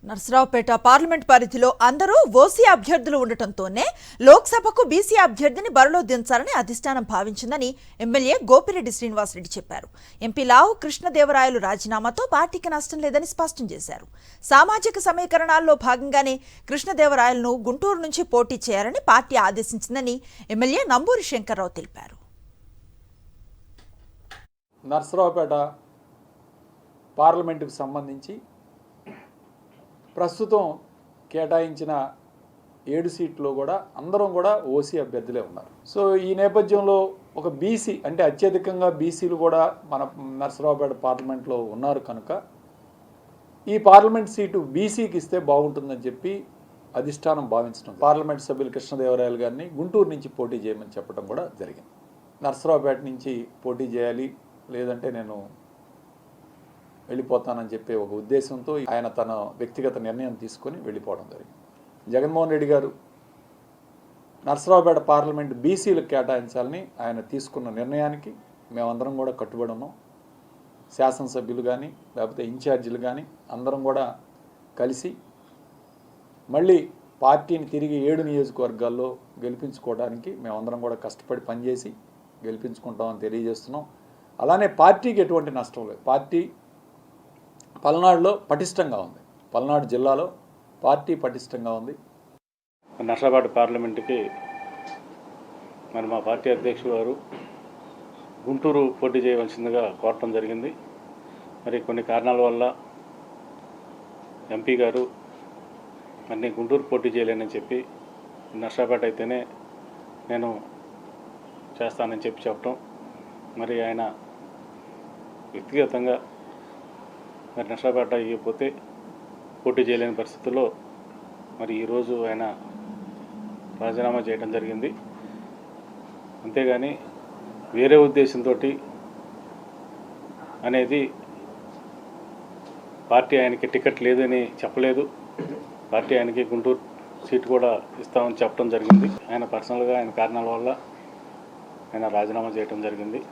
Narasaraopet parliament పరిధిలో అందరూ OC అభ్యర్థులు ఉండటంతోనే లోక్సభకు బీసీ అభ్యర్థిని బరిలో దించాలని అధిష్టానం భావించిందని ఎమ్మెల్యే గోపిరెడ్డి శ్రీనివాసరెడ్డి చెప్పారు. ఎంపీ లావు కృష్ణదేవరాయలు రాజీనామాతో పార్టీకి నష్టం లేదని స్పష్టం చేశారు. సామాజిక సమీకరణాల్లో భాగంగానే కృష్ణదేవరాయలను గుంటూరు నుంచి పోటీ చేయాలని పార్టీ ఆదేశించిందని ఎమ్మెల్యే నంబూరి శంకర్రావు తెలిపారు. నర్సరావుపేట పార్లమెంటుకు సంబంధించి ప్రస్తుతం కేటాయించిన 7 సీట్లో కూడా అందరం కూడా ఓసీ అభ్యర్థులే ఉన్నారు. సో ఈ నేపథ్యంలో ఒక బీసీ అంటే అత్యధికంగా బీసీలు కూడా మన నర్సరావుపేట పార్లమెంట్లో ఉన్నారు కనుక ఈ పార్లమెంట్ సీటు బీసీకి ఇస్తే బాగుంటుందని చెప్పి అధిష్టానం భావించడం పార్లమెంట్ సభ్యులు కృష్ణదేవరాయలు గారిని గుంటూరు నుంచి పోటీ చేయమని చెప్పడం కూడా జరిగింది. నర్సరావుపేట నుంచి పోటీ చేయాలి, లేదంటే నేను వెళ్ళిపోతానని చెప్పే ఒక ఉద్దేశంతో ఆయన తన వ్యక్తిగత నిర్ణయం తీసుకొని వెళ్ళిపోవడం జరిగింది. జగన్మోహన్ రెడ్డి గారు నర్సరావుపేట పార్లమెంట్ బీసీలకు కేటాయించాలని ఆయన తీసుకున్న నిర్ణయానికి మేమందరం కూడా కట్టుబడి ఉన్నాం. శాసనసభ్యులు కానీ లేకపోతే ఇన్ఛార్జీలు కానీ అందరం కూడా కలిసి మళ్ళీ పార్టీని తిరిగి 7 నియోజకవర్గాల్లో గెలిపించుకోవడానికి మేమందరం కూడా కష్టపడి పనిచేసి గెలిపించుకుంటామని తెలియజేస్తున్నాం. అలానే పార్టీకి ఎటువంటి నష్టం లేదు. పార్టీ పల్నాడులో పటిష్టంగా ఉంది. పల్నాడు జిల్లాలో పార్టీ పటిష్టంగా ఉంది. నర్సరావుపేట పార్లమెంటుకి మరి మా పార్టీ అధ్యక్షుడు గారు గుంటూరు పోటీ చేయవలసిందిగా కోరటం జరిగింది. మరి కొన్ని కారణాల వల్ల ఎంపీ గారు మరి గుంటూరు పోటీ చేయలేనని చెప్పి నర్సరావుపేట అయితేనే నేను చేస్తానని చెప్పడం, మరి ఆయన వ్యక్తిగతంగా మరి నర్సరావుపేట ఇవ్వకపోతే పోటీ చేయలేని పరిస్థితుల్లో మరి ఈరోజు ఆయన రాజీనామా చేయడం జరిగింది. అంతేగాని వేరే ఉద్దేశంతో అనేది పార్టీ ఆయనకి టికెట్ లేదని చెప్పలేదు. పార్టీ ఆయనకి గుంటూరు సీటు కూడా ఇస్తామని చెప్పడం జరిగింది. ఆయన పర్సనల్గా ఆయన కారణాల వల్ల ఆయన రాజీనామా చేయడం జరిగింది.